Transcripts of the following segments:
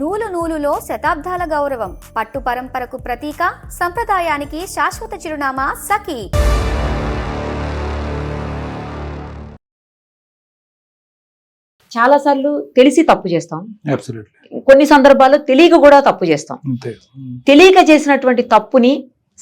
నూలు నూలులో శతాబ్దాల గౌరవం, పట్టు పరంపరకు ప్రతీక, సంప్రదాయానికి శాశ్వత చిరునామా సఖీ. చాలా సార్లు తెలిసి తప్పు చేస్తాం, అబ్సల్యూట్లీ. కొన్ని సందర్భాల్లో తెలియక కూడా తప్పు చేస్తాం. అంతే. తెలియక చేసినటువంటి తప్పుని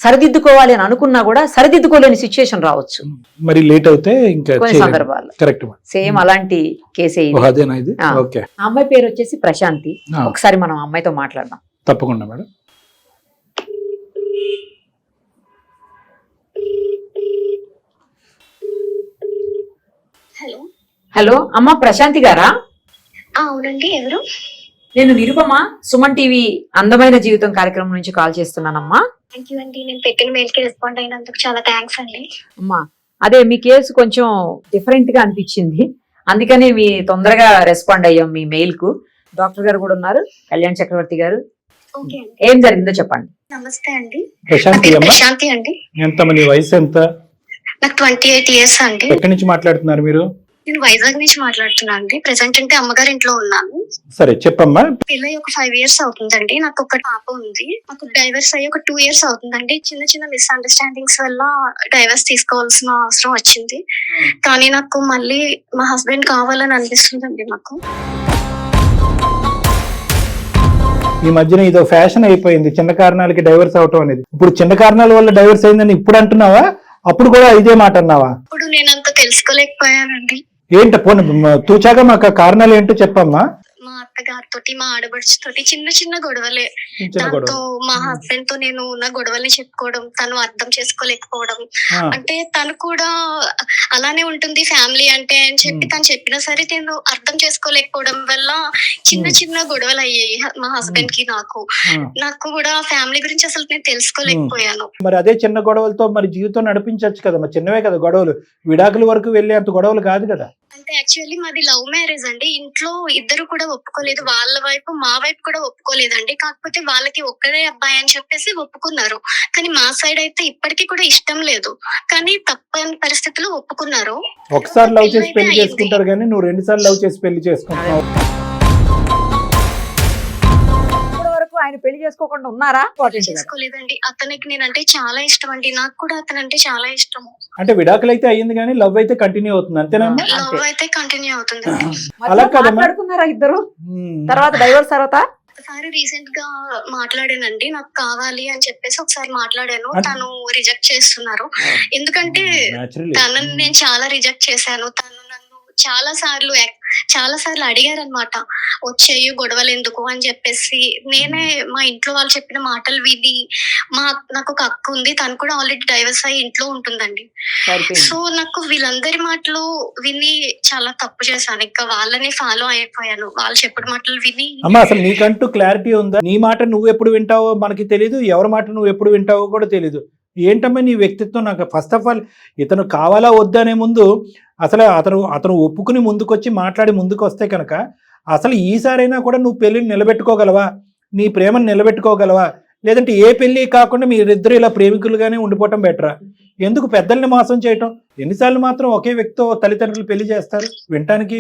సరిదిద్దుకోవాలి అని అనుకున్నా కూడా సరిదిద్దుకోలేని సిచ్యుయేషన్ రావచ్చు మరి లేట్ అవుతే ఇంకా కొన్ని సందర్భాల్లో. కరెక్ట్. సేమ్ అలాంటి కేసే ఇది. అదేనా ఇది? ఓకే. ఆ అమ్మాయి పేరు వచ్చేసి ప్రశాంతి. ఒకసారి మనం అమ్మాయితో మాట్లాడదాం. తప్పకుండా మేడం. హలో హలో అమ్మ ప్రశాంతి గారా? అవునండి, ఎవరు? నేను నిరుపమ, సుమన్ టీవీ అందమైన జీవితం కార్యక్రమం నుంచి కాల్ చేస్తున్నానమ్మా. థ్యాంక్ యూ అండి, నేను పెట్టిన మెయిల్ కి రెస్పాండ్ అయినందుకు చాలా థ్యాంక్స్ అండి. అమ్మా అదే మీ కేసు కొంచెం డిఫరెంట్ గా అనిపించింది, అందుకని మీ తొందరగా రెస్పాండ్ అయ్యాం మీ మెయిల్ కు. డాక్టర్ గారు కూడా ఉన్నారు, కళ్యాణ్ చక్రవర్తి గారు. ఓకే అండి. ఏం జరిగిందో చెప్పండి. నమస్తే అండి. ప్రశాంతి అమ్మా. ప్రశాంతి అండి. ఎంత మీ వయసు ఎంత? నాకు 28 years అండి. ఎక్కడి నుంచి మాట్లాడుతున్నారు మీరు? నేను వైజాగ్ నుంచి మాట్లాడుతున్నాను అండి. ప్రెసెంట్ అంటే అమ్మగారి ఇంట్లో ఉన్నాను. సరే చెప్పమ్మా. పెళ్ళి ఒక 5 years అవుతుందండి. నాకు ఒక పాప ఉంది. నాకు డైవర్స్ అయ్యి ఒక 2 years అవుతుందండి. చిన్న చిన్న మిస్అండర్స్టాండింగ్స్ వల్ల డైవర్స్ తీసుకోవాల్సిన అవసరం వచ్చింది. కానీ నాకు మళ్ళీ మా హస్బెండ్ కావాలని అనిపిస్తుందండి నాకు. ఈ మధ్యన ఇదో ఫ్యాషన్ అయిపోయింది చిన్న కారణాలకి డైవర్స్ అవటం అనేది. ఇప్పుడు చిన్న కారణాల వల్ల డైవర్స్ అయిందని ఇప్పుడు అంటున్నావా? అప్పుడు కూడా ఇదే మాట అన్నావా? ఇప్పుడు నేను అంత తెలుసుకోలేకపోయానండి. ఏంట పోనీ తూచాగా మాకు కారణాలు ఏంటో చెప్పమ్మా. మా అత్తగారితో, మా ఆడబడుచుతోటి చిన్న చిన్న గొడవలే. దాంతో మా హస్బెండ్ తో నేను నా గొడవల్ని చెప్పుకోవడం, తను అర్థం చేసుకోలేకపోవడం. అంటే తను కూడా అలానే ఉంటుంది ఫ్యామిలీ అంటే అని చెప్పి తను చెప్పినా సరే నేను అర్థం చేసుకోలేకపోవడం వల్ల చిన్న చిన్న గొడవలు అయ్యాయి మా హస్బెండ్ కి. నాకు కూడా ఫ్యామిలీ గురించి అసలు నేను తెలుసుకోలేకపోయాను. మరి అదే చిన్న గొడవలతో మరి జీవితం నడిపించవచ్చు కదా, మరి చిన్నవే కదా గొడవలు, విడాకుల వరకు వెళ్ళే అంత గొడవలు కాదు కదా. అంటే యాక్చువల్లీ మాది లవ్ మ్యారేజ్ అండి. ఇంట్లో ఇద్దరు కూడా ఒప్పుకోలేదు, వాళ్ళ వైపు మా వైపు కూడా ఒప్పుకోలేదండి. కాకపోతే వాళ్ళకి ఒక్కడే అబ్బాయి అని చెప్పేసి ఒప్పుకున్నారు. కానీ మా సైడ్ అయితే ఇప్పటికీ కూడా ఇష్టం లేదు, కానీ తప్పని పరిస్థితుల్లో ఒప్పుకున్నారు. ఒకసారి లవ్ చేసి పెళ్లి చేసుకుంటారు కానీ నువ్వు 2 సార్లు లవ్ చేసి పెళ్లి చేసుకుంటున్నావు. ఆయన పెళ్లి చేసుకోకుండా ఉన్నారా? చేసుకోలేదండి. అతనికి నేనంటే చాలా ఇష్టం అండి. నాకు కూడా అతనంటే చాలా ఇష్టం. అంటే విడాకులు అయితే అయ్యింది కానీ లవ్ అయితే కంటిన్యూ అవుతుంది అంతేనమ్మా? లవ్ అయితే కంటిన్యూ అవుతుంది. అలా కదమ్మా. మాట్లాడుకున్నారా ఇద్దరు? తర్వాత డైవర్స్ తర్వాత ఒకసారి రీసెంట్ గా మాట్లాడానండి. నాకు కావాలి అని చెప్పేసి ఒకసారి మాట్లాడాను. తను రిజెక్ట్ చేస్తున్నారు. ఎందుకంటే తనని నేను చాలా రిజెక్ట్ చేశాను. తను నన్ను చాలా సార్లు అడిగారు అనమాట, వచ్చేయు గొడవలు ఎందుకు అని చెప్పేసి. నేనే మా ఇంట్లో వాళ్ళు చెప్పిన మాటలు విని, నాకు ఒక అక్క ఉంది, తను కూడా ఆల్రెడీ డైవర్స్ అయ్యి ఇంట్లో ఉంటుందండి. సో నాకు వీళ్ళందరి మాటలు విని చాలా తప్పు చేశాను. ఇంకా వాళ్ళని ఫాలో అయిపోయాను, వాళ్ళు చెప్పిన మాటలు విని. అమ్మా అసలు నీకంటూ క్లారిటీ ఉందా? నీ మాట నువ్వు ఎప్పుడు వింటావో మనకి తెలీదు, ఎవరి మాట నువ్వు ఎప్పుడు వింటావో కూడా తెలీదు. ఏంటమ్మా నీ వ్యక్తిత్వం? నాకు ఫస్ట్ ఆఫ్ ఆల్ ఇతను కావాలా వద్దా అనే ముందు అసలు అతను ఒప్పుకుని ముందుకొచ్చి మాట్లాడి ముందుకు వస్తే కనుక అసలు ఈసారైనా కూడా నువ్వు పెళ్లిని నిలబెట్టుకోగలవా, నీ ప్రేమను నిలబెట్టుకోగలవా? లేదంటే ఏ పెళ్లి కాకుండా మీరిద్దరు ఇలా ప్రేమికులుగానే ఉండిపోవటం బెటరా? ఎందుకు పెద్దల్ని మోసం చేయటం? ఎన్నిసార్లు మాత్రం ఒకే వ్యక్తితో తల్లిదండ్రులు పెళ్లి చేస్తారు? వినటానికి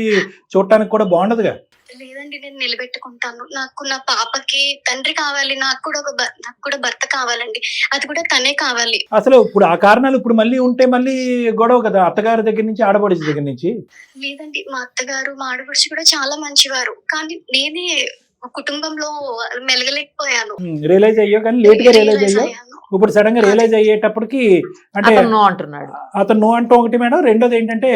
చూడటానికి కూడా బాగుండదుగా. లేదండి, నేను నిలబెట్టుకుంటాను. నాకు నా పాపకి తండ్రి కావాలి, నాకు కూడా భర్త కావాలండి. అది కూడా తనే కావాలి. అసలు ఇప్పుడు ఆ కారణాలు ఇప్పుడు మళ్ళీ ఉంటే మళ్ళీ గొడవ కదా, అత్తగారి దగ్గర నుంచి ఆడపడిచి దగ్గర నుంచి. లేదండి, మా అత్తగారు మా ఆడపడుచు కూడా చాలా మంచివారు, కానీ నేనే కుటుంబంలో మెలగలేకపోయాను. రియలైజ్ అయ్యో కానీ లేట్ గా రియలైజ్ అయ్యో. ఇప్పుడు సడన్ గా రియలైజ్ అయ్యేటప్పటికి అంటే అంటున్నాడు అతను నో అంటూ ఒకటి మేడం. రెండోది ఏంటంటే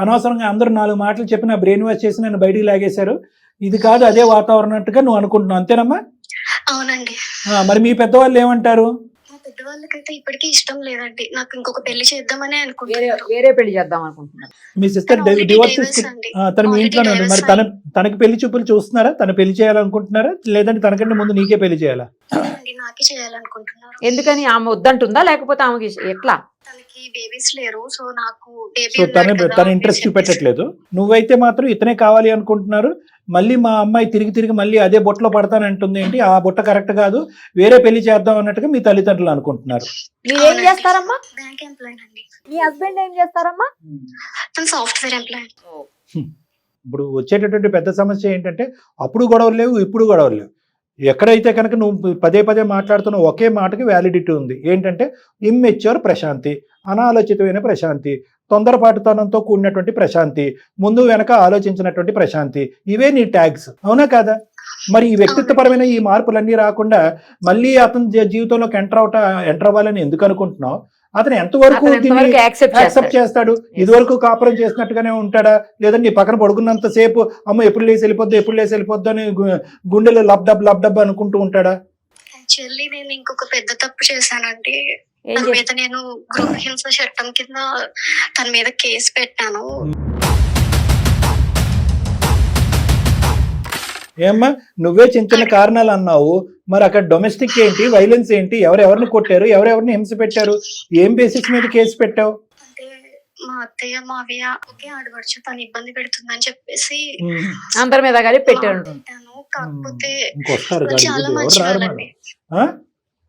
అనవసరంగా అందరూ 4 మాటలు చెప్పి నా బ్రెయిన్ వాష్ చేసి నన్ను బయటికి లాగేశారు, ఇది కాదు అదే వాతావరణట్టుగా నువ్వు అనుకుంటున్నావు అంతేనమ్మా? అవునండి. మరి మీ పెద్దవాళ్ళు ఏమంటారు? మా పెద్దవాళ్ళకైతే ఇప్పటికీ ఇష్టం లేదండి, నాకు ఇంకొక పెళ్లి చేద్దామని అనుకుంటున్నారు. వేరే పెళ్లి చేద్దాం అనుకుంటున్నారు. మీ సిస్టర్ డివోర్స్ తను మీ ఇంట్లోనే ఉంది. మరి తనకి పెళ్లి చూపులు చూస్తున్నారా? తను పెళ్లి చేయాలనుకుంటున్నారా లేదంటే తనకంటే ముందు నీకే పెళ్లి చేయాలా? నాకే చేయాలనుకుంటున్నారు. ఎందుకని? ఆమె వద్దంటుందా లేకపోతే ఆమెకి ఎట్లా? తనకి బేబీస్ లేరు, సో నాకు తన ఇంట్రెస్ట్ చూపెట్టట్లేదు. నువ్వైతే మాత్రం ఇతనే కావాలి అనుకుంటున్నారు. మళ్ళీ మా అమ్మాయి తిరిగి మళ్ళీ అదే బొట్టలో పడతానంటుంది ఏంటి? ఆ బొట్ట కరెక్ట్ కాదు, వేరే పెళ్లి చేద్దాం అన్నట్టుగా మీ తల్లిదండ్రులు అనుకుంటున్నారు. మీరేం చేస్తారమ్మా? బ్యాంక్ ఎంప్లాయ్ అండి. మీ హస్బెండ్ ఏం చేస్తారమ్మా? తను సాఫ్ట్వేర్ ఎంప్లాయ్. ఇప్పుడు వచ్చేటటువంటి పెద్ద సమస్య ఏంటంటే అప్పుడు గొడవలు లేవు, ఇప్పుడు గొడవలు లేవు. ఎక్కడైతే కనుక నువ్వు పదే పదే మాట్లాడుతున్న ఒకే మాటకి వ్యాలిడిటీ ఉంది. ఏంటంటే ఇమ్మెచ్యూర్ ప్రశాంతి, అనాలోచితమైన ప్రశాంతి, తొందరపాటుతనంతో కూడినటువంటి ప్రశాంతి, ముందు వెనక ఆలోచించినటువంటి ప్రశాంతి, ఇవే నీ ట్యాగ్స్, అవునా కాదా? మరి ఈ వ్యక్తిత్వపరమైన ఈ మార్పులన్నీ రాకుండా మళ్ళీ అతని జీవితంలోకి ఎంటర్ అవ్వాలని ఎందుకు అనుకుంటున్నావు? అతను ఎంతవరకు యాక్సెప్ట్ చేస్తాడు? ఇదివరకు కాపురం చేసినట్టుగానే ఉంటాడా, లేదంటే నీ పక్కన పడుకున్నంత సేపు అమ్మ ఎప్పుడు లేసి వెళ్ళిపోద్దు అని గుండెలో లబ్డబ్ అనుకుంటూ ఉంటాడా? యాక్చువల్లీ నేను ఇంకొక పెద్ద తప్పు చేశానండి. తన మీద నేను గృహహింస చట్టం కింద తన మీద కేసు పెట్టాను. ఏమ్మా నువ్వే చిన్న చిన్న కారణాలు అన్నావు, మరి అక్కడ డొమెస్టిక్ ఏంటి, వైలెన్స్ ఏంటి, ఎవరెవరిని కొట్టారు, ఎవరెవరిని హింస పెట్టారు, ఏం బేసిస్ మీద కేసు పెట్టావు? అంటే మా అత్తయ్య మావయ్య ఒకే ఆడవచ్చు తను ఇబ్బంది పెడుతుందని చెప్పేసి అందరి మీద పెట్టాను. కాకపోతే ఇంకొస్తారు చాలా మంచి వాళ్ళండి.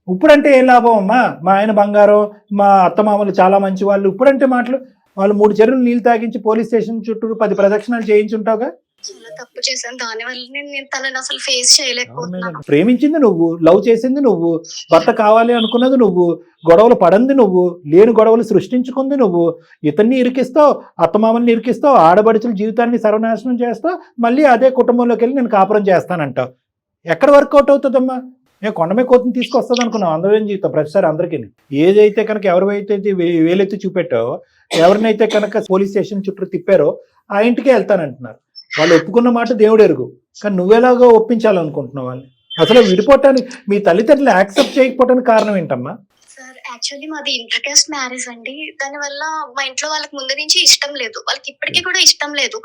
ఇప్పుడంటే ఏం లాభం అమ్మా? మా ఆయన బంగారం, మా అత్తమామలు చాలా మంచి వాళ్ళు, ఇప్పుడంటే మాటలు. వాళ్ళు 3 చెరువులు నీళ్ళు తాగించి పోలీస్ స్టేషన్ చుట్టూ 10 ప్రదక్షిణాలు చేయించుంటావుగా. చాలా తప్పు చేశాను, దానివల్ల నేను తనని అసలు ఫేస్ చేయలేకపోతున్నాను. ప్రేమించింది నువ్వు, లవ్ చేసింది నువ్వు, భర్త కావాలి అనుకున్నది నువ్వు, గొడవలు పడంది నువ్వు, లేని గొడవలు సృష్టించుకుంది నువ్వు, ఇతన్ని ఇరికిస్తావు, అత్తమామల్ని ఇరికిస్తావు, ఆడబడుచుల జీవితాన్ని సర్వనాశనం చేస్తావు, మళ్ళీ అదే కుటుంబంలోకి వెళ్ళి నేను కాపురం చేస్తానంటావు. ఎక్కడ వర్కౌట్ అవుతుందమ్మా? నేను కొండమే కోతిని తీసుకొస్తుంది అనుకున్నావు అందమైన జీవితం ప్రతిసారి అందరికీ. ఏదైతే కనుక ఎవరైతే వేలెత్తి చూపెట్టావో, ఎవరినైతే కనుక పోలీస్ స్టేషన్ చుట్టూ తిప్పారో ఆ ఇంటికే వెళ్తానంటున్నారు. వాళ్ళు ఒప్పుకున్న మాట దేవుడు ఎరుగు, కానీ నువ్వెలాగో ఒప్పించాలనుకుంటున్నావు వాళ్ళని. అసలు విడిపోవటానికి మీ తల్లిదండ్రులు యాక్సెప్ట్ చేయకపోవడానికి కారణం ఏంటమ్మా? సార్ యాక్చువల్లీ మాది ఇంటర్ కాస్ట్ మ్యారేజ్ అండి. దానివల్ల మా ఇంట్లో వాళ్ళకి ముందు నుంచి ఇష్టం లేదు, వాళ్ళకి ఇప్పటికీ కూడా ఇష్టం లేదు.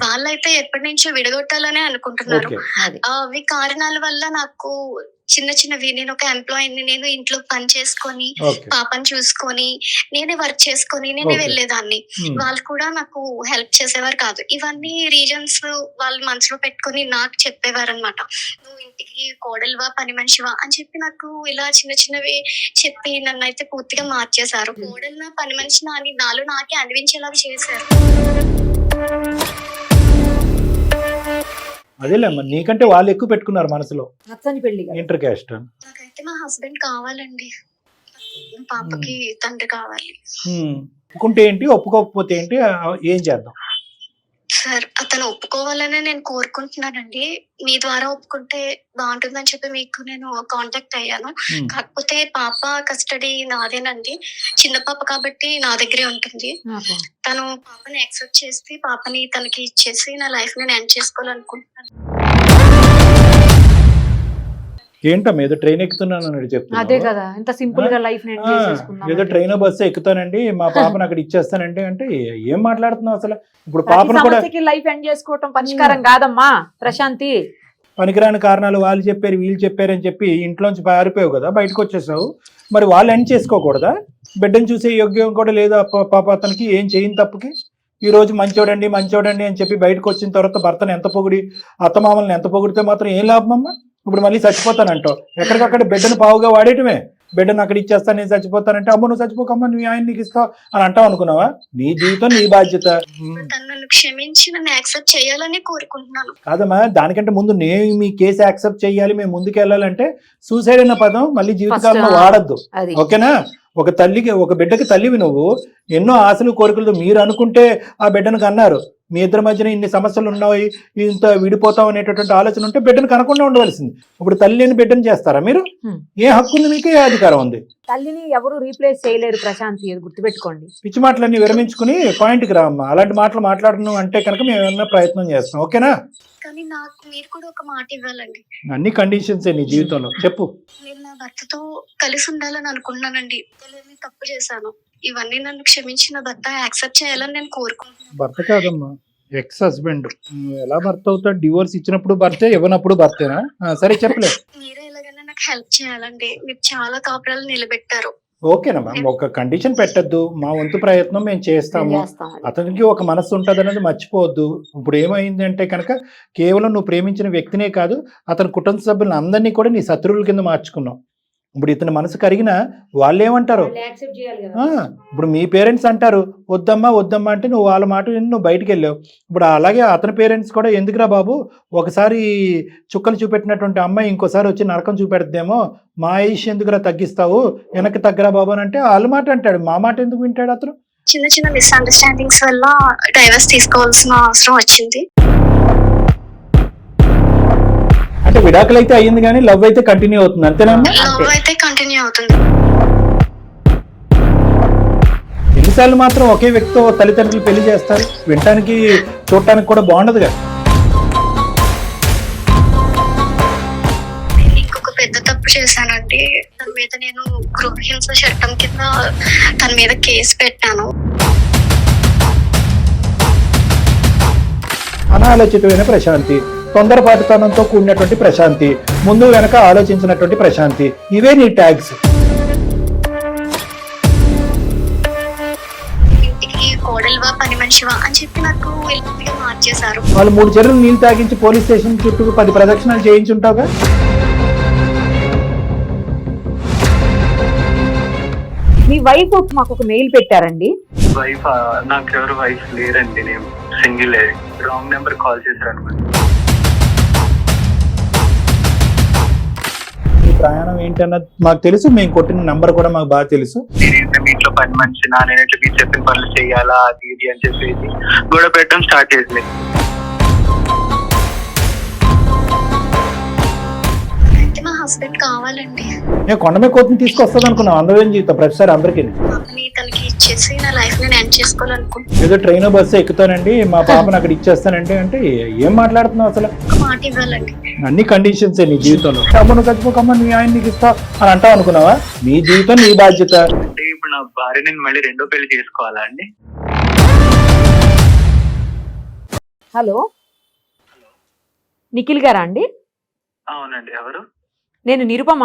వాళ్ళైతే ఎప్పటి నుంచో విడగొట్టాలనే అనుకుంటున్నారు. అవి కారణాల వల్ల నాకు చిన్నవి, నేను ఒక ఎంప్లాయీని, నేను ఇంట్లో పని చేసుకొని పాపని చూసుకొని నేనే వర్క్ చేసుకొని నేనే వెళ్ళేదాన్ని. వాళ్ళు కూడా నాకు హెల్ప్ చేసేవారు కాదు. ఇవన్నీ రీజన్స్ వాళ్ళు మనసులో పెట్టుకొని నాకు చెప్పేవారు అనమాట. నువ్వు ఇంటికి కోడలివా, పని మనిషివా అని చెప్పి నాకు ఇలా చిన్నవి చెప్పి నన్ను అయితే పూర్తిగా మార్చేశారు. కోడలినా పని మనిషినా అని నాకే అనిపించేలాగా చేశారు. అదేలేమ్మా, నీకంటే వాళ్ళు ఎక్కువ పెట్టుకున్నారు మనసులో ఇంటర్ క్యాస్ట్. నాకైతే మా హస్బెండ్ కావాలండి, పాపకి తండ్రి కావాలి. ఒప్పుకుంటే ఏంటి, ఒప్పుకోకపోతే ఏంటి, ఏం చేద్దాం? సార్ అతను ఒప్పుకోవాలనే నేను కోరుకుంటున్నానండి. మీ ద్వారా ఒప్పుకుంటే బాగుంటుందని చెప్పి మీకు నేను కాంటాక్ట్ అయ్యాను. కాకపోతే పాప కస్టడీ నాదేనండి, చిన్న పాప కాబట్టి నా దగ్గరే ఉంటుంది. తను పాపని యాక్సెప్ట్ చేసి పాపని తనకి ఇచ్చేసి నా లైఫ్ నేను ఎండ్ చేసుకోవాలనుకుంటున్నాను. ఏంటమ్మా ఏదో ట్రైన్ ఎక్కుతున్నాను అని అదే కదా, ఇంత సింపుల్ గా లైఫ్ ఏదో ట్రైన్ బస్సు ఎక్కుతానండి, మా పాపను అక్కడ ఇచ్చేస్తానండి అంటే ఏం మాట్లాడుతున్నావు అసలు? ఇప్పుడు పాపను కూడా లైఫ్ ఎండ్ చేసుకోవటం పరిష్కారం కాదమ్మా ప్రశాంతి. పనికిరాని కారణాలు వాళ్ళు చెప్పారు వీళ్ళు చెప్పారు అని చెప్పి ఇంట్లోంచి పారిపోయావు కదా, బయటకు వచ్చేసావు. మరి వాళ్ళు ఎండ్ చేసుకోకూడదా? బిడ్డను చూసే యోగ్యం కూడా లేదా పాప అతనికి? ఏం చేయని తప్పుకి ఈ రోజు మంచోడండి అని చెప్పి బయటకు వచ్చిన తర్వాత భర్తను ఎంత పొగిడి, అత్తమామల్ని ఎంత పొగిడితే మాత్రం ఏం లాభం అమ్మా? ఇప్పుడు మళ్ళీ చచ్చిపోతానంటావు, ఎక్కడికక్కడ బిడ్డను పావుగా వాడేయటమే. బిడ్డను అక్కడ ఇచ్చేస్తాను, నేను చచ్చిపోతానంటే అమ్మ నువ్వు చచ్చిపోకమ్మా, నువ్వు ఆయన నీకు ఇస్తావు అని అంటావు అనుకున్నావా? నీ జీవితం నీ బాధ్యత. నన్ను క్షమించి నన్ను యాక్సెప్ట్ చేయాలని కోరుకుంటున్నాను. కాదమ్మా, దానికంటే ముందు నేను మీ కేసు యాక్సెప్ట్ చేయాలి, మేము ముందుకు వెళ్ళాలంటే సూసైడ్ అన్న పదం మళ్ళీ జీవితకాలంలో వాడద్దు, ఓకేనా? ఒక తల్లికి, ఒక బిడ్డకి తల్లివి నువ్వు, ఎన్నో ఆశలు కోరికలతో మీరు అనుకుంటే ఆ బిడ్డను కన్నారు. మీ ఇద్దరి మధ్యన ఇన్ని సమస్యలు ఉన్నాయి, ఇంత విడిపోతాం అనేటటువంటి ఆలోచన ఉంటే బిడ్డను కనకుండా ఉండవలసింది. ఇప్పుడు తల్లిని బిడ్డను చేస్తారా మీరు? ఏ హక్కు ఉంది మీకు, ఏ అధికారం ఉంది? తల్లిని ఎవరు రీప్లేస్ చేయలేరు ప్రశాంతి, గుర్తుపెట్టుకోండి. పిచ్చి మాటలన్నీ విరమించుకుని పాయింట్కి రా అమ్మా. అలాంటి మాటలు మాట్లాడను అంటే కనుక మేము ఏమన్నా ప్రయత్నం చేస్తాం, ఓకేనా? కానీ నాకు మీరు కూడా ఒక మాట ఇవ్వాలండి. అన్ని కండిషన్స్ నీ జీవితంలో చెప్పు. నేను నా భర్తతో కలిసి ఉండాలని అనుకున్నానండి, తప్పు చేశాను. ఇవన్నీ నన్ను క్షమించి నా భర్త యాక్సెప్ట్ చేయాలని నేను కోరుకుంటున్నాను. భర్త కాదమ్మా, ఎక్స్ హస్బెండ్. ఎలా భర్త అవుతాడు? డివోర్స్ ఇచ్చినప్పుడు భర్తే, ఇవ్వనప్పుడు భర్తేనా? సరే చెప్పలేదు. మీరే ఎలాగైనా నాకు హెల్ప్ చేయాలండి, మీరు చాలా కాపురాలు నిలబెట్టారు. ఓకేనమ్మా, ఒక కండిషన్ పెట్టద్దు, మా వంతు ప్రయత్నం మేము చేస్తాము. అతనికి ఒక మనసు ఉంటుంది అనేది మర్చిపోవద్దు. ఇప్పుడు ఏమైంది అంటే కనుక కేవలం నువ్వు ప్రేమించిన వ్యక్తినే కాదు, అతని కుటుంబ సభ్యులను అందరినీ కూడా నీ శత్రువుల కింద మార్చుకున్నావు. ఇప్పుడు ఇతని మనసు కరిగినా వాళ్ళు ఏమంటారు? ఇప్పుడు మీ పేరెంట్స్ అంటారు వద్దమ్మా వద్దమ్మా అంటే నువ్వు వాళ్ళ మాట విని నువ్వు బయటికి వెళ్ళావు. ఇప్పుడు అలాగే అతని పేరెంట్స్ కూడా ఎందుకురా బాబు ఒకసారి చుక్కలు చూపెట్టినటువంటి అమ్మాయి ఇంకోసారి వచ్చి నరకం చూపెడద్దేమో, మా ఆయుష్ ఎందుకురా తగ్గిస్తావు, వెనక్కి తగ్గరా బాబు అని అంటే వాళ్ళ మాట అంటాడు, మా మాట ఎందుకు వింటాడు అతను? చిన్న చిన్న మిస్అండర్స్టాండింగ్స్ వల్ల డైవర్స్ తీసుకోవాల్సిన అవసరం వచ్చింది. అంటే విడాకులు అయితే అయ్యింది కానీ లవ్ అయితే కంటిన్యూ అవుతుంది అంతేనా? లవ్ అయితే కంటిన్యూ అవుతుంది. ఎన్నిసార్లు మాత్రం ఒకే వ్యక్తితో తల్లిదండ్రులు పెళ్లి చేస్తారు? వినటానికి చూడటానికి కూడా బాగుండదు కదా. ఇంకొక పెద్ద తప్పు చేశానండి. తన మీద నేను గృహహింస చట్టం కింద తన మీద కేసు పెట్టాను. అనాలోచితమైన ప్రశాంతి, తొందరపాటుతనంతో కూడినటువంటి ప్రశాంతి, ముందు వెనక ఆలోచించినటువంటి ప్రశాంతి, ఇవే నీ ట్యాగ్స్. ఇంటికి కోడలువా పని మనిషివా అని చెప్పి నాకు మార్చేశారు. వాళ్ళు 3 చెరువులు నీళ్ళు తాగించి పోలీస్ స్టేషన్ చుట్టూ 10 ప్రదక్షిణాలు చేయించుంటావుగా. మీ వైఫ్ మాకు ఒక మెయిల్ పెట్టారండి. వైఫ్ నాకు ఎవరు వైఫ్ లేరండి, నేను సింగిల్. రాంగ్ నెంబర్ కాల్ చేశారు అనమాట. ఈ ప్రయాణం ఏంటన్నది మాకు తెలుసు, మేము కొట్టిన నంబర్ కూడా మాకు బాగా తెలుసు. నేనైతే మీ ఇంట్లో పని మనిషి, నేనైతే మీరు చెప్పిన పనులు చేయాలా అది ఇది అని చెప్పేసి గొడవ పెట్టడం స్టార్ట్ చేసింది. మా హస్బెండ్ కావాలండి. నేను కొండమే కోతిని తీసుకొస్తుంది అనుకున్నాం అందరం జీవితం ప్రతిసారి అందరికీ. తనకి ఇచ్చేసి నా లైఫ్ నేను ఎండ్ చేసుకోవాలనుకుంటున్నాను. ఏదో ట్రైన్ బస్సు ఎక్కుతానండి మా పాపను అక్కడ ఇచ్చేస్తానండి అంటే ఏం మాట్లాడుతున్నావు అసలు? ఒక మాట ఇవ్వాలండి. అన్ని కండిషన్స్ నీ జీవితంలో. అమ్మను కట్టుకోకమ్మ నీ ఆయన నీకు ఇస్తా అని అంటావు అనుకున్నావా? నీ జీవితం నీ బాధ్యత. అంటే ఇప్పుడు నా భార్య నేను మళ్ళీ రెండో పెళ్లి చేసుకోవాలా అండి? హలో, నిఖిల్ గారా అండి? అవునండి. ఎవరు? నేను నిరుపమ,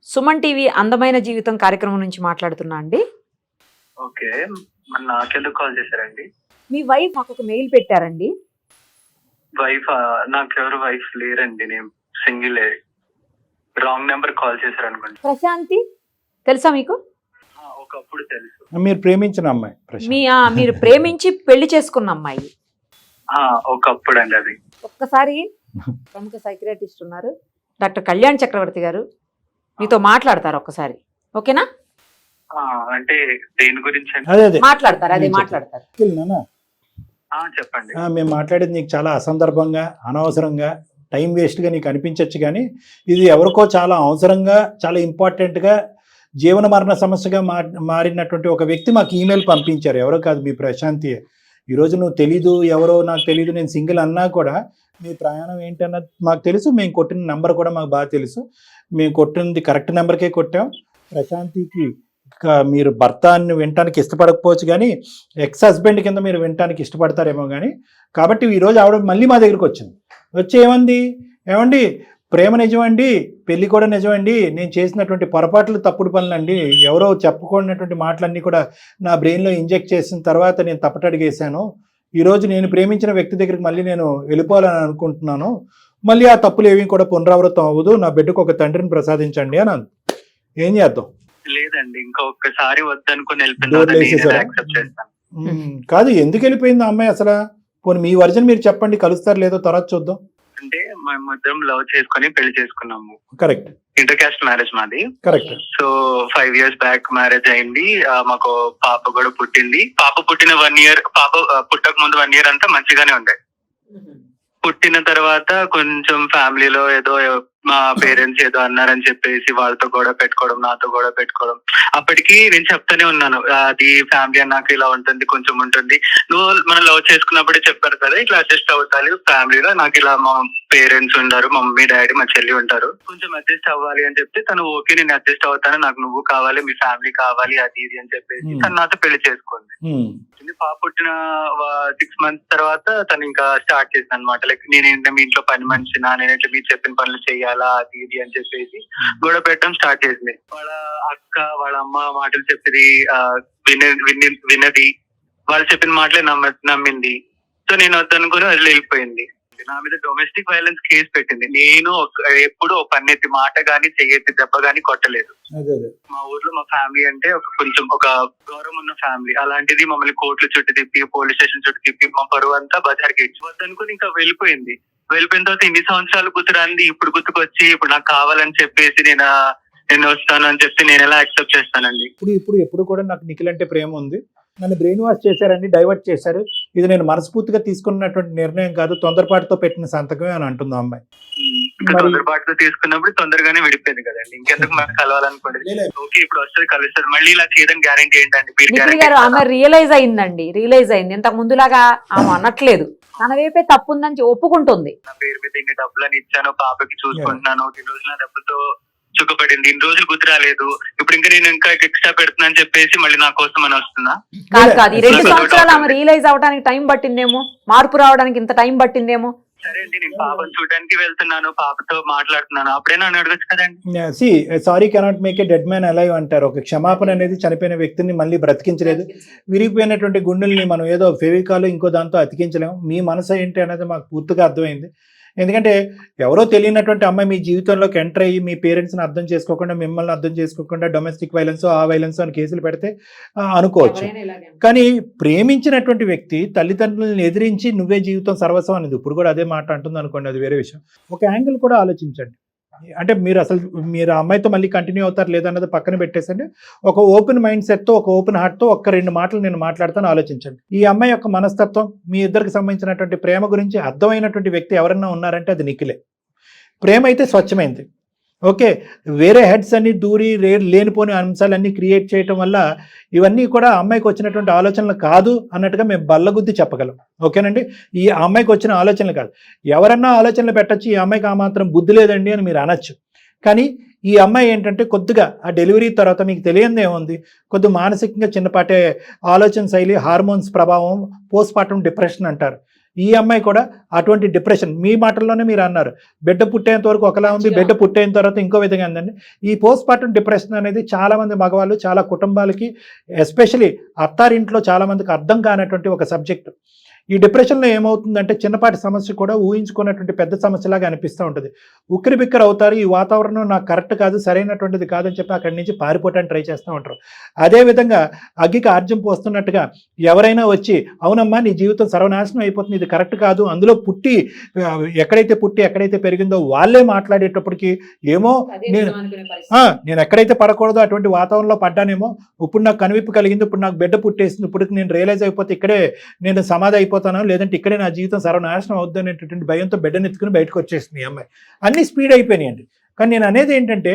సుమన్ టీవీ అందమైన జీవితం కార్యక్రమం నుంచి మాట్లాడుతున్నా అండి. ఓకే, నాకెందుకు కాల్ చేశారండి? మీ వైఫ్ మాకు ఒక మెయిల్ పెట్టారండి. వైఫ్ నాకు ఎవరు వైఫ్ లేరండి, నేను సింగిల్. రాంగ్ నెంబర్ కాల్ చేశారు అనుకోండి. ప్రశాంతి తెలుసా మీకు? ఒకప్పుడు తెలుసు. మీరు ప్రేమించిన అమ్మాయి ప్రశాంత్. మీరు ప్రేమించి పెళ్లి చేసుకున్న అమ్మాయి. ఒకప్పుడు అండి అది. ఒక్కసారి ప్రముఖ సైకియాట్రిస్ట్ ఉన్నారు డాక్టర్ కళ్యాణ్ చక్రవర్తి గారు, మీతో మాట్లాడతారు ఒక్కసారి. ఓకేనా? అంటే దేని గురించి? అదే మాట్లాడతారు, అదే మాట్లాడతారు. చెప్పండి. మేము మాట్లాడేది నీకు చాలా అసందర్భంగా, అనవసరంగా, టైం వేస్ట్గా నీకు అనిపించవచ్చు, కానీ ఇది ఎవరికో చాలా అవసరంగా, చాలా ఇంపార్టెంట్గా, జీవన మరణ సమస్యగా మారినటువంటి ఒక వ్యక్తి మాకు ఈమెయిల్ పంపించారు. ఎవరో కాదు, మీ ప్రశాంతి. ఈరోజు నువ్వు తెలీదు, ఎవరో నాకు తెలీదు, నేను సింగిల్ అన్నా కూడా మీ ప్రయాణం ఏంటన్నది మాకు తెలుసు, మేము కొట్టిన నెంబర్ కూడా మాకు బాగా తెలుసు. మేము కొట్టినది కరెక్ట్ నెంబర్కే కొట్టాం. ప్రశాంతికి మీరు భర్తని వినటానికి ఇష్టపడకపోవచ్చు, కానీ ఎక్స్ హస్బెండ్ కింద మీరు వినటానికి ఇష్టపడతారేమో కానీ. కాబట్టి ఈరోజు ఆవిడ మళ్ళీ మా దగ్గరికి వచ్చింది. వచ్చి ఏమండి ప్రేమ నిజమండి, పెళ్లి కూడా నిజమండి, నేను చేసినటువంటి పొరపాట్లు తప్పుడు పనులండి, ఎవరో చెప్పుకున్నటువంటి మాటలన్నీ కూడా నా బ్రెయిన్లో ఇంజెక్ట్ చేసిన తర్వాత నేను తప్పటడిగేశాను. ఈరోజు నేను ప్రేమించిన వ్యక్తి దగ్గరికి మళ్ళీ నేను వెళ్ళిపోవాలని అనుకుంటున్నాను. మళ్ళీ ఆ తప్పులు ఏవి కూడా పునరావృతం అవ్వదు, నా బిడ్డకు ఒక తండ్రిని ప్రసాదించండి అని అంది. ఏం చేద్దాం? లేదండి, ఇంకొకసారి వద్దనుకుని వెళ్ళిపోయింది. కాదు, ఎందుకు వెళ్ళిపోయింది ఆ అమ్మాయి అసలు? పోనీ మీ వర్జన్ మీరు చెప్పండి, కలుస్తారు లేదో తర్వాత చూద్దాం. అంటే మేము ఇద్దరం లవ్ చేసుకుని పెళ్లి చేసుకున్నాము. కరెక్ట్. ఇంటర్ కాస్ట్ మ్యారేజ్ మాది. Correct. So 5 years back marriage అయింది. మాకు పాప కూడా పుట్టింది. పాప పుట్టిన 1 year, పాప పుట్టక ముందు 1 year అంతా మంచిగానే ఉండే. పుట్టిన తర్వాత కొంచెం ఫ్యామిలీలో ఏదో మా పేరెంట్స్ ఏదో అన్నారని చెప్పేసి వాళ్ళతో గొడవ పెట్టుకోవడం, నాతో గొడవ పెట్టుకోవడం. అప్పటికి నేను చెప్తానే ఉన్నాను, అది ఫ్యామిలీ అన్నాక ఇలా ఉంటుంది, కొంచెం ఉంటుంది. నువ్వు మనం లవ్ చేసుకున్నప్పుడే చెప్పారు కదా ఇట్లా అడ్జస్ట్ అవుతాలి ఫ్యామిలీలో. నాకు ఇలా మా పేరెంట్స్ ఉంటారు, మా మమ్మీ డాడీ మా చెల్లి ఉంటారు, కొంచెం అడ్జస్ట్ అవ్వాలి అని చెప్తే తను ఓకే నేను అడ్జస్ట్ అవుతాను, నాకు నువ్వు కావాలి, మీ ఫ్యామిలీ కావాలి, అది ఇది అని చెప్పేసి తను నాతో పెళ్లి చేసుకుంది. పాప పుట్టిన 6 months తర్వాత తను ఇంకా స్టార్ట్ చేసింది అనమాట. లైక్ నేనేంటే మీ ఇంట్లో పని మనిషి, నేనైతే మీరు చెప్పిన పనులు చేయాలా అది ఇది అని చెప్పేసి గొడవ పెట్టడం స్టార్ట్ చేసింది. వాళ్ళ అక్క వాళ్ళ అమ్మ మాటలు చెప్పేది విన్నది, వాళ్ళు చెప్పిన మాటలే నమ్మింది. సో నేను వద్దనుకుని వదిలి వెళ్ళిపోయింది. నా మీద డొమెస్టిక్ వైలెన్స్ కేసు పెట్టింది. నేను ఎప్పుడు ఒక పన్నెత్తి మాట గానీ చెయ్యెత్తి దెబ్బ గానీ కొట్టలేదు. మా ఊర్లో మా ఫ్యామిలీ అంటే కొంచెం ఒక గౌరవం ఉన్న ఫ్యామిలీ. అలాంటిది మమ్మల్ని కోర్టుల చుట్టూ తిప్పి, పోలీస్ స్టేషన్ చుట్టూ తిప్పి, మా పరువు అంతా బజార్కి ఇచ్చిపోద్దనుకుని ఇంకా వెళ్ళిపోయింది. వెళ్ళిపోయిన తర్వాత ఇన్ని సంవత్సరాలు గుర్తురాంది ఇప్పుడు గుర్తుకొచ్చి ఇప్పుడు నాకు కావాలని చెప్పేసి నేను వస్తాను అని చెప్తే నేను ఎలా యాక్సెప్ట్ చేస్తానండి? ఇప్పుడు కూడా నాకు నిఖిల్ అంటే ప్రేమ ఉంది, నన్ను బ్రెయిన్ వాష్ చేశారండి, డైవర్ట్ చేశారు, ఇది నేను మనస్ఫూర్తిగా తీసుకున్నటువంటి నిర్ణయం కాదు, తొందరపాటుతో పెట్టిన సంతకమే అని అంటుంది అమ్మాయి. తొందరపాటుతో తీసుకున్నప్పుడు తొందరగానే విడిపోయింది కదండి, ఇంకెందుకు మనం కలవాలనుకోండి. ఓకే ఇప్పుడు వస్తుంది కలుస్తారు, మళ్ళీ ఇలా చేయడం గ్యారెంటీ ఏంటండి? నిఖిల్ గారు ఆమె రియలైజ్ అయింది, ఇంతకు ముందులాగా ఆమె అనట్లేదు, తన వైపే తప్పు ఉందని ఒప్పుకుంటుంది. నా పేరు మీద ఇన్ని డబ్బులని ఇచ్చాను, పాపకి చూసుకుంటున్నాను, ఈ రోజు నా డబ్బులతో చుక్కపడింది, ఇన్ని రోజులు గుర్తు రాలేదు, ఇప్పుడు ఇంకా నేను ఇంకా ఎక్స్ట్రా పెడుతున్నా అని చెప్పేసి మళ్ళీ నా కోసం అని వస్తుందా? కాదు, 2 సంవత్సరాలు ఆమె రియలైజ్ అవడానికి టైం పట్టిందేమో, మార్పు రావడానికి ఇంత టైం పట్టిందేమో. సరే అండి, నేను పాపను చూడడానికి వెళ్తున్నాను, పాపతో మాట్లాడుతున్నాను, అప్పుడైనా అని అడగచ్చు కదండి. Sorry cannot make a dead man alive అంటారు. ఒక క్షమాపణ అనేది చనిపోయిన వ్యక్తిని మళ్ళీ బ్రతికించలేదు. విరిగిపోయినటువంటి గుండెల్ని మనం ఏదో ఫెవికాల్ ఇంకో దాంతో అతికించలేము. మీ మనసు ఏంటి అనేది మాకు పూర్తిగా అర్థమైంది. ఎందుకంటే ఎవరో తెలియనటువంటి అమ్మాయి మీ జీవితంలోకి ఎంటర్ అయ్యి మీ పేరెంట్స్ని అర్థం చేసుకోకుండా, మిమ్మల్ని అర్థం చేసుకోకుండా డొమెస్టిక్ వైలెన్స్, ఆ వైలెన్స్ అని కేసులు పెడితే అనుకోవచ్చు. కానీ ప్రేమించినటువంటి వ్యక్తి తల్లిదండ్రులను ఎదిరించి నువ్వే జీవితం సర్వస్వం అనేది ఇప్పుడు కూడా అదే మాట అంటుంది అనుకోండి, అది వేరే విషయం. ఒక యాంగిల్ కూడా ఆలోచించండి. అంటే మీరు ఆ అమ్మాయితో మళ్ళీ కంటిన్యూ అవుతారు లేదన్నది పక్కన పెట్టేసండి. ఒక ఓపెన్ మైండ్ సెట్తో, ఒక ఓపెన్ హార్ట్తో 1-2 మాటలు నేను మాట్లాడతాను, ఆలోచించండి. ఈ అమ్మాయి యొక్క మనస్తత్వం, మీ ఇద్దరికి సంబంధించినటువంటి ప్రేమ గురించి అర్థమైనటువంటి వ్యక్తి ఎవరన్నా ఉన్నారంటే అది నిఖిలే. ప్రేమ అయితే స్వచ్ఛమైంది. ఓకే, వేరే హెడ్స్ అన్ని దూరి లేనిపోని అంశాలన్నీ క్రియేట్ చేయటం వల్ల ఇవన్నీ కూడా అమ్మాయికి వచ్చినటువంటి ఆలోచనలు కాదు అన్నట్టుగా మేము బల్లగుద్ది చెప్పగలం. ఓకేనండి, ఈ అమ్మాయికి వచ్చిన ఆలోచనలు కాదు. ఎవరన్నా ఆలోచనలు పెట్టచ్చు, ఈ అమ్మాయికి ఆ మాత్రం బుద్ధి లేదండి అని మీరు అనొచ్చు. కానీ ఈ అమ్మాయి ఏంటంటే కొద్దిగా ఆ డెలివరీ తర్వాత మీకు తెలియనిది ఏముంది, కొద్దిగా మానసికంగా చిన్నపాటే ఆలోచన శైలి, హార్మోన్స్ ప్రభావం, పోస్ట్మార్టం డిప్రెషన్ అంటారు. ఈ అమ్మాయి కూడా అటువంటి డిప్రెషన్, మీ మాటల్లోనే మీరు అన్నారు బిడ్డ పుట్టేంత వరకు ఒకలా ఉంది, బిడ్డ పుట్టేన తర్వాత ఇంకో విధంగా ఉందండి. ఈ పోస్ట్మార్టం డిప్రెషన్ అనేది చాలామంది మగవాళ్ళు, చాలా కుటుంబాలకి, ఎస్పెషలీ అత్తారింట్లో చాలామందికి అర్థం కానటువంటి ఒక సబ్జెక్ట్. ఈ డిప్రెషన్లో ఏమవుతుందంటే చిన్నపాటి సమస్య కూడా ఊహించుకున్నటువంటి పెద్ద సమస్యలాగా అనిపిస్తూ ఉంటుంది. ఉక్కిరి బిక్కరు అవుతారు, ఈ వాతావరణం నాకు కరెక్ట్ కాదు, సరైనటువంటిది కాదని చెప్పి అక్కడి నుంచి పారిపోవటానికి ట్రై చేస్తూ ఉంటారు. అదేవిధంగా అగ్గికి ఆర్జం పోస్తున్నట్టుగా ఎవరైనా వచ్చి అవునమ్మా నీ జీవితం సర్వనాశనం అయిపోతుంది, ఇది కరెక్ట్ కాదు, అందులో ఎక్కడైతే పెరిగిందో వాళ్ళే మాట్లాడేటప్పటికి ఏమో నేను ఎక్కడైతే పడకూడదో అటువంటి వాతావరణంలో పడ్డానేమో, ఇప్పుడు నాకు కనువిప్పు కలిగింది, ఇప్పుడు నాకు బిడ్డ పుట్టేసింది, ఇప్పుడు నేను రియలైజ్ అయిపోతే ఇక్కడే నేను సమాధి అయిపోతాను, లేదంటే ఇక్కడే నా జీవితం సర్వనాశనం అవుద్ది అనేటటువంటి భయంతో బిడ్డను ఎత్తుకుని బయటకు వచ్చేసింది ఈ అమ్మాయి. అన్ని స్పీడ్ అయిపోయినాయండి. కానీ నేను అనేది ఏంటంటే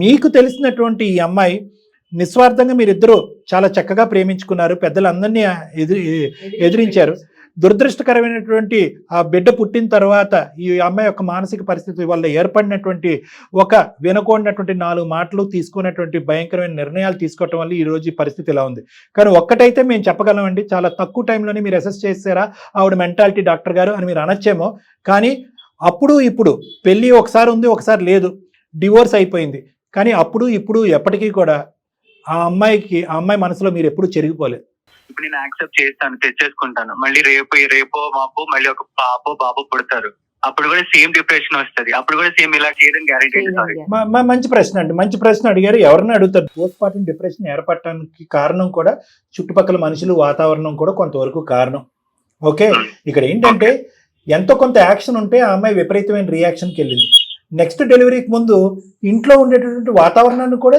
మీకు తెలిసినటువంటి ఈ అమ్మాయి నిస్వార్థంగా మీరిద్దరూ చాలా చక్కగా ప్రేమించుకున్నారు, పెద్దలందరినీ ఎదిరించారు. దురదృష్టకరమైనటువంటి ఆ బిడ్డ పుట్టిన తర్వాత ఈ అమ్మాయి యొక్క మానసిక పరిస్థితి వల్ల ఏర్పడినటువంటి ఒక వినకూడనటువంటి 4 మాటలు తీసుకున్నటువంటి భయంకరమైన నిర్ణయాలు తీసుకోవటం వల్ల ఈరోజు ఈ పరిస్థితి ఇలా ఉంది. కానీ ఒక్కటైతే మేము చెప్పగలమండి, చాలా తక్కువ టైంలోనే మీరు అసెస్ చేసారా ఆవిడ మెంటాలిటీ డాక్టర్ గారు అని మీరు అనొచ్చేమో, కానీ అప్పుడు ఇప్పుడు పెళ్ళి ఒకసారి ఉంది, ఒకసారి లేదు, డివోర్స్ అయిపోయింది. కానీ అప్పుడు ఇప్పుడు ఎప్పటికీ కూడా ఆ అమ్మాయి మనసులో మీరు ఎప్పుడు చెరిగిపోలేదు. ఇప్పుడు నేను యాక్సెప్ట్ చేస్తాను, తెచ్చేసుకుంటాను, మళ్ళీ రేపో మాపో మళ్ళీ ఒక బాబు పుడతారు, అప్పుడు కూడా సేమ్ డిప్రెషన్ వస్తుంది, అప్పుడు కూడా సేమ్ ఇలా చేయడం గ్యారెంటీ. మంచి ప్రశ్న అండి, మంచి ప్రశ్న అడిగారు. ఎవరన్నా అడుగుతారు. పోస్ట్మార్టం డిప్రెషన్ ఏర్పడటానికి కారణం కూడా చుట్టుపక్కల మనుషులు, వాతావరణం కూడా కొంతవరకు కారణం. ఓకే, ఇక్కడ ఏంటంటే ఎంతో కొంత యాక్షన్ ఉంటే ఆ అమ్మాయి విపరీతమైన రియాక్షన్కి వెళ్ళింది. నెక్స్ట్ డెలివరీకి ముందు ఇంట్లో ఉండేటటువంటి వాతావరణాన్ని కూడా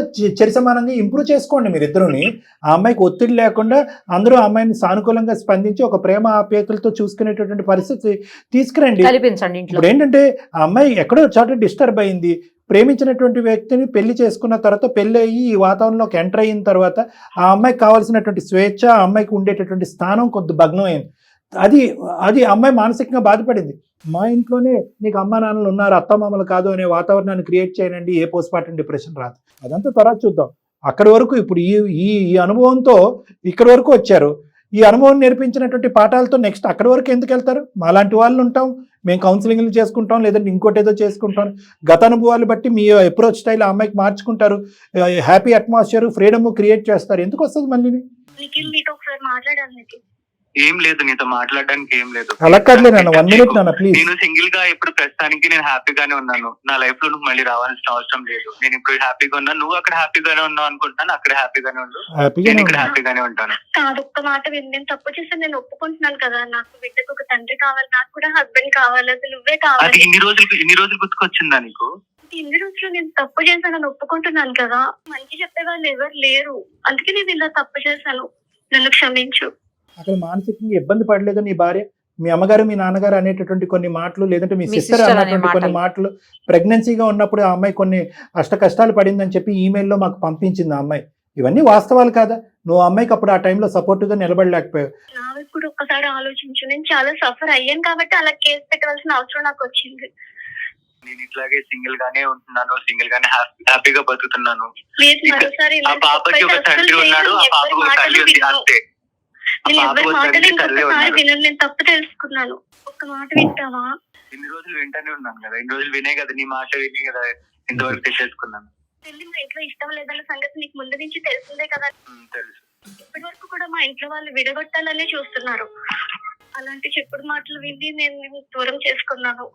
సమానంగా ఇంప్రూవ్ చేసుకోండి మీరిద్దరుని. ఆ అమ్మాయికి ఒత్తిడి లేకుండా అందరూ ఆ అమ్మాయిని సానుకూలంగా స్పందించి ఒక ప్రేమ ఆప్యాయతలతో చూసుకునేటటువంటి పరిస్థితి తీసుకురండి. ఇప్పుడు ఏంటంటే ఆ అమ్మాయి ఎక్కడో చోట డిస్టర్బ్ అయింది, ప్రేమించినటువంటి వ్యక్తిని పెళ్లి చేసుకున్న తర్వాత పెళ్లి అయ్యి ఈ వాతావరణంలోకి ఎంటర్ అయిన తర్వాత ఆ అమ్మాయికి కావాల్సినటువంటి స్వేచ్ఛ, ఆ అమ్మాయికి ఉండేటటువంటి స్థానం కొద్ది భగ్నం అయింది. అది అమ్మాయి మానసికంగా బాధపడింది. మా ఇంట్లోనే నీకు అమ్మా నాన్నలు ఉన్నారు, అత్తమామలు కాదు అనే వాతావరణాన్ని క్రియేట్ చేయనండి, ఏ పోస్ట్మార్టం డిప్రెషన్ రాదు. అదంతా తర్వాత చూద్దాం. అక్కడి వరకు ఇప్పుడు ఈ అనుభవంతో ఇక్కడి వరకు వచ్చారు. ఈ అనుభవం నేర్పించినటువంటి పాఠాలతో నెక్స్ట్ అక్కడి వరకు ఎందుకు వెళ్తారు? మాలాంటి వాళ్ళు ఉంటాం, మేము కౌన్సిలింగ్లు చేసుకుంటాం, లేదంటే ఇంకోటి ఏదో చేసుకుంటాం. గత అనుభవాలు బట్టి మీ అప్రోచ్ స్టైల్ ఆ అమ్మాయికి మార్చుకుంటారు, హ్యాపీ అట్మాస్ఫియర్, ఫ్రీడమ్ క్రియేట్ చేస్తారు. ఎందుకు వస్తుంది మళ్ళీ? నిఖిల్ మీతో ఒకసారి మాట్లాడాలి. ఏం లేదు, నీతో మాట్లాడడానికి ఏం లేదు. అలా కాదులే నాన్న, 1 minute నాన్న ప్లీజ్. నేను సింగిల్ గా ఇప్పుడు ప్రస్తుతానికి నేను హ్యాపీగానే ఉన్నాను. నా లైఫ్ లో నువ్వు మళ్ళీ రావాల్సిన అవసరం లేదు. నేను ఇప్పుడు హ్యాపీగా ఉన్నాను, నువ్వు అక్కడ హ్యాపీగానే ఉన్నావు అనుకుంటున్నాను. అక్కడ హ్యాపీగానే ఉండు, నేను ఇక్కడ హ్యాపీగానే ఉంటాను. కాదు, ఒక్క మాట విని, నేను తప్పు చేస్తే నేను ఒప్పుకుంటున్నాను కదా. నాకు బిడ్డకు ఒక తండ్రి కావాలి, నాకు కూడా హస్బెండ్ కావాలి, అది నువ్వే అది కావాలి. ఇన్ని రోజులు గుర్తుకొచ్చిందా నీకు? ఇన్ని రోజులు నేను తప్పు చేశానని ఒప్పుకుంటున్నాను కదా. మంచి చెప్పే వాళ్ళు ఎవరు లేరు, అందుకే నేను ఇలా తప్పు చేశాను, నన్ను క్షమించు. అక్కడ మానసికంగా ఇబ్బంది పడలేదు నీ భార్య? మీ అమ్మగారు మీ నాన్నగారు అనేటటువంటి కొన్ని మాటలు, లేదంటే మీ మీ సిస్టర్ sister అనే అనేటువంటి కొన్ని మాటలు, ప్రెగ్నెన్సీగా ఉన్నప్పుడు ఆ అమ్మాయి కొన్ని అష్ట కష్టాలు పడిందని చెప్పి ఈమెయిల్లో మాకు పంపించింది ఆ అమ్మాయి. ఇవన్నీ వాస్తవాలు కాదా? నువ్వు ఆ అమ్మాయికి అప్పుడు ఆ టైంలో సపోర్ట్గా నిలబడలేకపోయావు. నా వైపు కూడా ఒక్కసారి ఆలోచించు. నేను చాలా సఫర్ అయ్యాను కాబట్టి అలా కేసు పెట్టవలసిన అవసరం నాకు వచ్చింది. నేను ఇట్లాగే సింగిల్ గానే ఉంటున్నాను, సింగిల్ గానే హ్యాపీగా బతుకుతున్నాను. ప్లీజ్ మరోసారి ఆ పాపకి ఒక తండ్రి ఉన్నాడు, ఆ పాపకు ఒక తల్లి ఉంది, అంతే. నేను ఎవరి మాటలు ఇంకొకసారి వినను. నేను తప్పు తెలుసుకున్నాను, ఒక్క మాట వింటావా? ఇన్ని రోజులు వింటానే ఉన్నాను కదా, ఇన్ని రోజులు వినే కదా, నీ మాట వినే కదా ఇంతవరకు తెచ్చేసుకున్నాను. పెళ్లి మా ఇంట్లో ఇష్టం లేదన్న సంగతి నీకు ముందు నుంచి తెలిసిందే కదా. తెలుసు. ఇప్పటి వరకు కూడా మా ఇంట్లో వాళ్ళు విడగొట్టాలనే చూస్తున్నారు. అలాంటి చెప్పుడు మాటలు విని నేను దూరం చేసుకున్నాను.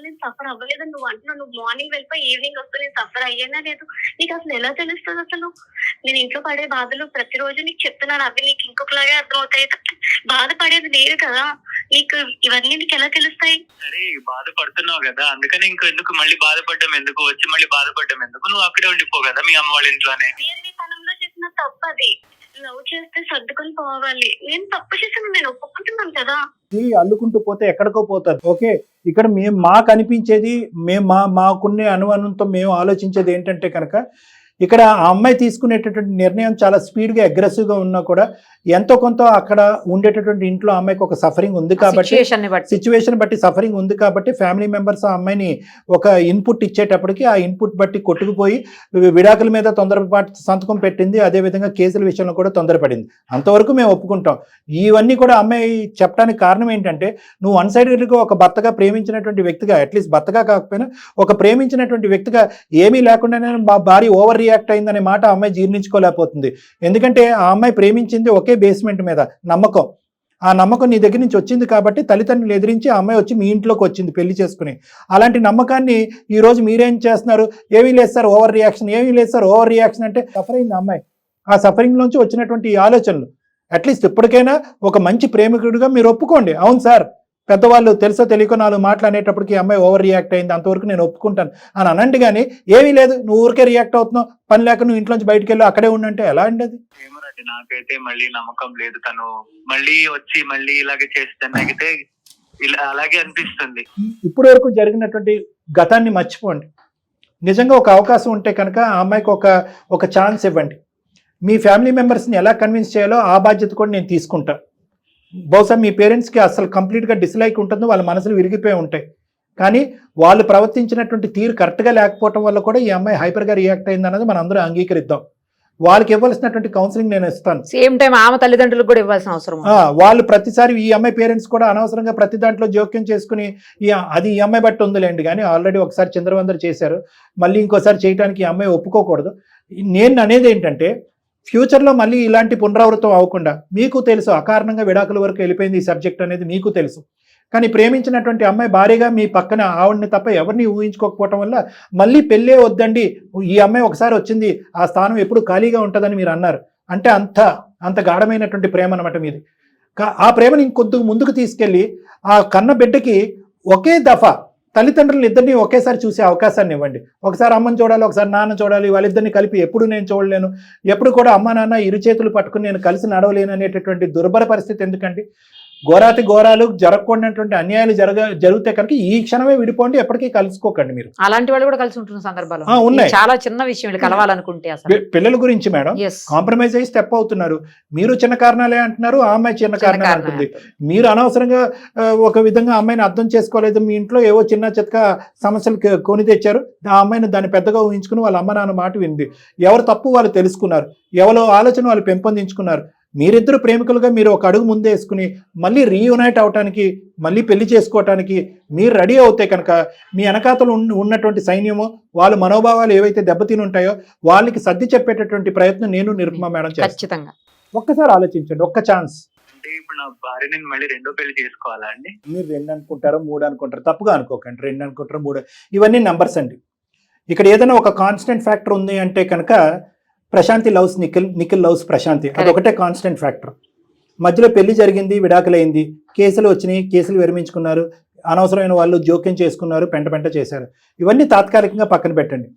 నేను సఫర్ అవ్వలేదు నువ్వు అంటున్నావు. నువ్వు మార్నింగ్ వెళ్ళిపోయి ఈవినింగ్ వస్తే నేను సఫర్ అయ్యానా లేదు? నీకు అసలు ఎలా తెలుస్తుంది? అసలు నేను ఇంట్లో పడే బాధలు ప్రతిరోజు నీకు చెప్తున్నాను, అవి నీకు ఇంకొకలాగే అర్థమవుతాయి. బాధపడేది లేదు కదా నీకు, ఇవన్నీ నీకు ఎలా తెలుస్తాయి? సరే, బాధపడుతున్నావు కదా, అందుకని ఎందుకు మళ్ళీ బాధపడ్డం ఎందుకు, వచ్చి మళ్ళీ బాధపడ్డం ఎందుకు? నువ్వు అక్కడే ఉండిపో కదా మీ అమ్మ వాళ్ళ ఇంట్లోనే. నీ తనంలో చేసిన తప్పు అది. లవ్ చేస్తే సర్దుకొని పోవాలి. నేను తప్పు చేసాను, నేను ఒప్పుకుంటున్నాను కదా. ఇది అల్లుకుంటూ పోతే ఎక్కడికో పోతుంది. ఓకే, ఇక్కడ మేము మాకు అనిపించేది, మేము మాకున్నే అనుమానంతో మేము ఆలోచించేది ఏంటంటే కనుక, ఇక్కడ ఆ అమ్మాయి తీసుకునేటటువంటి నిర్ణయం చాలా స్పీడ్గా అగ్రెసివ్గా ఉన్నా కూడా ఎంతో కొంత అక్కడ ఉండేటటువంటి ఇంట్లో అమ్మాయికి ఒక సఫరింగ్ ఉంది కాబట్టి, సిచ్యువేషన్ బట్టి సఫరింగ్ ఉంది కాబట్టి ఫ్యామిలీ మెంబర్స్ ఆ అమ్మాయిని ఒక ఇన్పుట్ ఇచ్చేటప్పటికి ఆ ఇన్పుట్ బట్టి కొట్టుకుపోయి విడాకుల మీద తొందరపాటు సంతకం పెట్టింది. అదేవిధంగా కేసుల విషయంలో కూడా తొందరపడింది. అంతవరకు మేము ఒప్పుకుంటాం. ఇవన్నీ కూడా అమ్మాయి చెప్పడానికి కారణం ఏంటంటే, నువ్వు వన్ సైడెడ్గా ఒక భర్తగా ప్రేమించినటువంటి వ్యక్తిగా, అట్లీస్ట్ భర్తగా కాకపోయినా ఒక ప్రేమించినటువంటి వ్యక్తిగా ఏమీ లేకుండానే భార్య ఓవర్ రియాక్ట్ అయిందనే మాట ఆ అమ్మాయి జీర్ణించుకోలేకపోతుంది. ఎందుకంటే ఆ అమ్మాయి ప్రేమించింది ఒకే బేస్మెంట్ మీద నమ్మకం. ఆ నమ్మకం నీ దగ్గర నుంచి వచ్చింది కాబట్టి తల్లిదండ్రులు ఎదిరించి ఆ అమ్మాయి వచ్చి మీ ఇంట్లోకి వచ్చింది పెళ్లి చేసుకుని. అలాంటి నమ్మకాన్ని ఈరోజు మీరేం చేస్తున్నారు? ఏమీ లేదు సార్ ఓవర్ రియాక్షన్, ఏమీ లేదు సార్ ఓవర్ రియాక్షన్ అంటే సఫర్ అయింది అమ్మాయి. ఆ సఫరింగ్ నుంచి వచ్చినటువంటి ఈ ఆలోచనలు అట్లీస్ట్ ఇప్పటికైనా ఒక మంచి ప్రేమికుడిగా మీరు ఒప్పుకోండి. అవును సార్, పెద్దవాళ్ళు తెలుసో తెలియకో 4 మాటలు అనేటప్పటికి అమ్మాయి ఓవర్ రియాక్ట్ అయింది, అంతవరకు నేను ఒప్పుకుంటాను అని అనండి. కానీ ఏమీ లేదు, నువ్వు ఊరికే రియాక్ట్ అవుతున్నావు, పని లేక నువ్వు ఇంట్లోంచి బయటకు వెళ్ళి అక్కడే ఉండంటే ఎలా అండి అది? ఏమోనండి, నాకైతే మళ్ళీ నమ్మకం లేదు. తను మళ్ళీ వచ్చి మళ్ళీ ఇలాగే చేస్తాను అయితే అలాగే అనిపిస్తుంది. ఇప్పటి వరకు జరిగినటువంటి గతాన్ని మర్చిపోండి. నిజంగా ఒక అవకాశం ఉంటే కనుక ఆ అమ్మాయికి ఒక ఛాన్స్ ఇవ్వండి. మీ ఫ్యామిలీ మెంబర్స్ని ఎలా కన్విన్స్ చేయాలో ఆ బాధ్యత కూడా నేను తీసుకుంటాను. బహుశా మీ పేరెంట్స్కి అసలు కంప్లీట్గా డిస్లైక్ ఉంటుందో, వాళ్ళ మనసులు విరిగిపోయి ఉంటాయి. కానీ వాళ్ళు ప్రవర్తించినటువంటి తీరు కరెక్ట్గా లేకపోవడం వల్ల కూడా ఈ అమ్మాయి హైపర్గా రియాక్ట్ అయింది అన్నది మనం అందరూ అంగీకరిద్దాం. వాళ్ళకి ఇవ్వాల్సినటువంటి కౌన్సిలింగ్ నేను ఇస్తాను. సేమ్ టైం ఆమె తల్లిదండ్రులకు కూడా ఇవ్వాల్సిన అవసరం. వాళ్ళు ప్రతిసారి ఈ అమ్మాయి పేరెంట్స్ కూడా అనవసరంగా ప్రతి దాంట్లో జోక్యం చేసుకుని అది ఈ అమ్మాయి బట్టి ఉందిలేండి. కానీ ఆల్రెడీ ఒకసారి చంద్రవందరు చేశారు, మళ్ళీ ఇంకోసారి చేయడానికి ఈ అమ్మాయి ఒప్పుకోకూడదు. నేను అనేది ఏంటంటే, ఫ్యూచర్లో మళ్ళీ ఇలాంటి పునరావృతం అవ్వకుండా, మీకు తెలుసు అకారణంగా విడాకుల వరకు వెళ్ళిపోయింది ఈ సబ్జెక్ట్ అనేది మీకు తెలుసు. కానీ ప్రేమించినటువంటి అమ్మాయి భారీగా మీ పక్కన ఆవిడని తప్ప ఎవరిని ఊహించుకోకపోవటం వల్ల మళ్ళీ పెళ్ళే వద్దండి, ఈ అమ్మాయి ఒకసారి వచ్చింది, ఆ స్థానం ఎప్పుడు ఖాళీగా ఉంటుందని మీరు అన్నారు. అంటే అంత గాఢమైనటువంటి ప్రేమ అనమాట మీది. ఆ ప్రేమని ఇంకొద్దు ముందుకు తీసుకెళ్ళి ఆ కన్న బిడ్డకి ఒకే దఫా తల్లిదండ్రులు ఇద్దరిని ఒకేసారి చూసే అవకాశాన్ని ఇవ్వండి. ఒకసారి అమ్మని చూడాలి, ఒకసారి నాన్న చూడాలి, వాళ్ళిద్దరిని కలిపి ఎప్పుడు నేను చూడలేను, ఎప్పుడు కూడా అమ్మ నాన్న ఇరు చేతులు పట్టుకుని నేను కలిసి నడవలేను అనేటటువంటి దుర్భర పరిస్థితి ఎందుకండి? ఘోరాతి ఘోరాలు జరగకూడనటువంటి అన్యాయాలు జరిగితే కనుక ఈ క్షణమే విడిపోండి, ఎప్పటికీ కలుసుకోకండి. మీరు అలాంటి వాళ్ళు కూడా కలిసి ఉంటున్న సందర్భాలు ఉన్నాయి. చాలా చిన్న విషయం కలవాలనుకుంటే అసలు పిల్లల గురించి మేడం కాంప్రమైజ్ అయ్యి స్టెప్ అవుతున్నారు. మీరు చిన్న కారణాలే అంటున్నారు, ఆ అమ్మాయి చిన్న కారణాలు అంటుంది. మీరు అనవసరంగా ఒక విధంగా అమ్మాయిని అర్థం చేసుకోలేదు, మీ ఇంట్లో ఏవో చిన్న చిత్క సమస్యలు కొని తెచ్చారు, ఆ అమ్మాయిని దాన్ని పెద్దగా ఊహించుకుని వాళ్ళ అమ్మ నాన్న మాట వింది. ఎవరు తప్పు వాళ్ళు తెలుసుకున్నారు, ఎవరో ఆలోచన వాళ్ళు పెంపొందించుకున్నారు. మీరిద్దరు ప్రేమికులుగా మీరు ఒక అడుగు ముందేసుకుని మళ్ళీ రీయునైట్ అవటానికి, మళ్ళీ పెళ్లి చేసుకోవటానికి మీరు రెడీ అవుతే కనుక మీ వెనకాతలు ఉన్నటువంటి సైన్యము వాళ్ళ మనోభావాలు ఏవైతే దెబ్బతిని ఉంటాయో వాళ్ళకి సర్ది చెప్పేటటువంటి ప్రయత్నం నేను నిరుపమ మేడం చేస్తాను. ఖచ్చితంగా ఒక్కసారి ఆలోచించండి, ఒక్క ఛాన్స్. అంటే ఇప్పుడు నా భార్య నేను మళ్ళీ రెండో పెళ్లి చేసుకోవాలా అండి? మీరు 2 అనుకుంటారో 3 అనుకుంటారో, తప్పుగా అనుకోకండి. 2 అనుకుంటారో 3, ఇవన్నీ నంబర్స్ అండి. ఇక్కడ ఏదైనా ఒక కాన్స్టెంట్ ఫ్యాక్టర్ ఉంది అంటే కనుక ప్రశాంతి లవ్స్ నిఖిల్, నిఖిల్ లవ్స్ ప్రశాంతి, అదొకటే కాన్స్టెంట్ ఫ్యాక్టర్. మధ్యలో పెళ్లి జరిగింది, విడాకులైంది, కేసులు వచ్చినాయి, కేసులు విరమించుకున్నారు, అనవసరమైన వాళ్ళు జోక్యం చేసుకున్నారు, పెంట చేశారు. ఇవన్నీ తాత్కాలికంగా పక్కన పెట్టండి.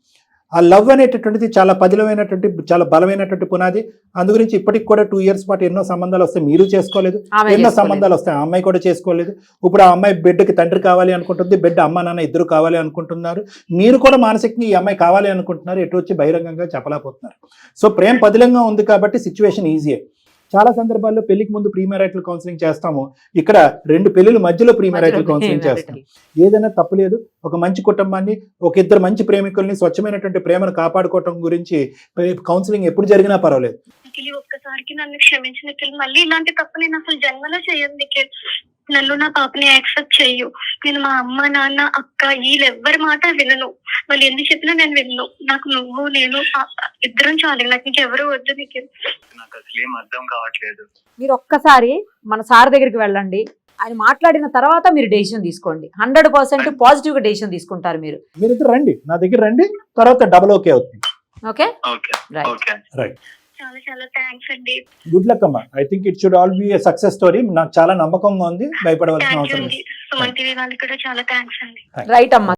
ఆ లవ్ అనేటటువంటిది చాలా పదిలమైనటువంటి, చాలా బలమైనటువంటి పునాది. అందు గురించి ఇప్పటికి కూడా 2 years పాటు ఎన్నో సంబంధాలు వస్తాయి, మీరు చేసుకోలేదు, ఎన్నో సంబంధాలు వస్తాయి, ఆ అమ్మాయి కూడా చేసుకోలేదు. ఇప్పుడు ఆ అమ్మాయి బిడ్డకి తండ్రి కావాలి అనుకుంటుంది, బిడ్డ అమ్మ నాన్న ఇద్దరు కావాలి అనుకుంటున్నారు, మీరు కూడా మానసికంగా ఈ అమ్మాయి కావాలి అనుకుంటున్నారు, ఎటు వచ్చి బహిరంగంగా చెప్పలేకపోతున్నారు. సో ప్రేమ పదిలంగా ఉంది కాబట్టి సిచ్యువేషన్ ఈజీయే. చాలా సందర్భాల్లో పెళ్లికి ముందు ప్రీ మ్యారిటల్ కౌన్సిలింగ్ చేస్తాము, ఇక్కడ 2 పెళ్లిల మధ్యలో ప్రీ మ్యారిటల్ కౌన్సిలింగ్ చేస్తాం. ఏదైనా తప్పు లేదు. ఒక మంచి కుటుంబాన్ని, ఒక ఇద్దరు మంచి ప్రేమికుల్ని, స్వచ్ఛమైనటువంటి ప్రేమను కాపాడుకోవటం గురించి కౌన్సిలింగ్ ఎప్పుడు జరిగినా పర్వాలేదు. నిఖిల్ ఒక్కసారికి నన్ను క్షమించి నిఖిల్, మళ్ళీ ఇలాంటి తప్పు నేను అసలు జన్మలో చేయను నిఖిల్. నన్ను నా పాపని యాక్సెప్ట్ చెయ్యు. నేను మా అమ్మ నాన్న అక్క వీళ్ళెవ్వరి మాట వినను, వాళ్ళు ఎన్ని చెప్పినా నేను విన్ను. నాకు నువ్వు నేను ఇద్దరం చాలు, నాకు ఇంకెవరు వద్దు నిఖిల్. నాకు అసలు ఏం అర్థం కావట్లేదు. మీరు ఒక్కసారి మన సార్ దగ్గరికి వెళ్ళండి, ఆయన మాట్లాడిన తర్వాత మీరు డెసిషన్ తీసుకోండి. 100% పాజిటివ్ గా డెసిషన్ తీసుకుంటారు మీరు. మీరిద్దరు రండి, నా దగ్గర రండి, తర్వాత డబుల్ ఓకే అవుతుంది. Okay okay right. Okay right, చాలా చాలా థ్యాంక్స్ అండి. గుడ్ లక్ అమ్మా. I think it should all be a success story. నాకు చాలా నమ్మకంగా ఉంది, భయపడవలసిన థ్యాంక్ యూ అవసరం అండి. లేదు. సుమన్ టీవీ వాళ్ళకి కూడా చాలా థ్యాంక్స్ అండి. రైట్ అమ్మా.